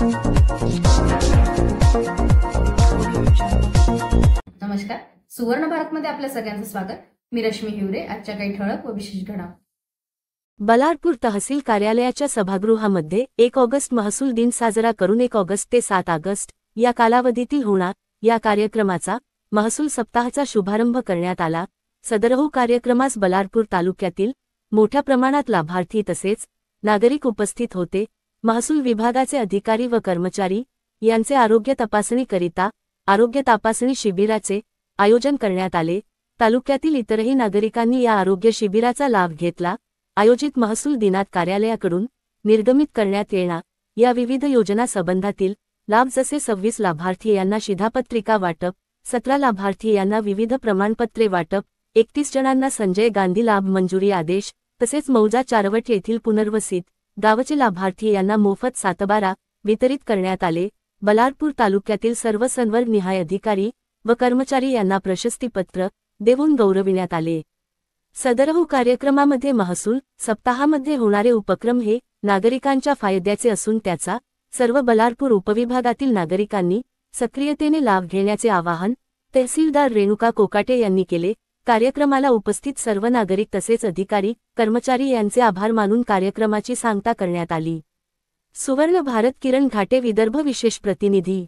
नमस्कार, सुवर्ण भारतमध्ये आपल्या सगळ्यांचं स्वागत। मी रश्मी हिवरे। आजच्या काही ठळक व विशेष घडामोडी। बलारपूर तहसील कार्यालयाच्या सभागृहामध्ये 1 ऑगस्ट महसूल दिन साजरा करून 1 ऑगस्ट ते 7 ऑगस्ट या कालावधीतील होणार या कार्यक्रमाचा महसूल सप्ताहाचा शुभारंभ करण्यात आला। सदरहू कार्यक्रमास बलारपूर तालुक्यातील मोठ्या प्रमाणात लाभार्थी तसेच नागरिक उपस्थित होते। महसूल विभागाचे अधिकारी व कर्मचारी यांचे आरोग्य तपासणीकरिता आरोग्य तपासणी शिबिराचे आयोजन करण्यात आले। तालुक्यातील इतरही नागरिकांनी या आरोग्य शिबिराचा लाभ घेतला। आयोजित महसूल दिनात कार्यालयाकडून निर्गमित करण्यात येणार या विविध योजना संबंधातील लाभ जसे 26 लाभार्थी यांना शिधापत्रिका वाटप, 17 लाभार्थी यांना विविध प्रमाणपत्रे वाटप, 31 जणांना संजय गांधी लाभ मंजुरी आदेश तसेच मौजा चारवट येथील पुनर्वसित गावचे लाभार्थी यांना मोफत सातबारा वितरित करण्यात आले। बलारपूर तालुक्यातील सर्व संवर्ग निहाय अधिकारी व कर्मचारी यांना प्रशस्तीपत्र देऊन गौरविण्यात आले। सदरहू कार्यक्रमामध्ये महसूल सप्ताहामध्ये होणारे उपक्रम हे नागरिकांच्या फायद्याचे असून त्याचा सर्व बलारपूर उपविभागातील नागरिकांनी सक्रियतेने लाभ घेण्याचे आवाहन तहसीलदार रेणुका कोकाटे यांनी केले। कार्यक्रमाला उपस्थित सर्व नागरिक तसेच अधिकारी कर्मचारी यांचे आभार मानून कार्यक्रमाची सांगता करण्यात आली। सुवर्ण भारत किरण घाटे, विदर्भ विशेष प्रतिनिधी।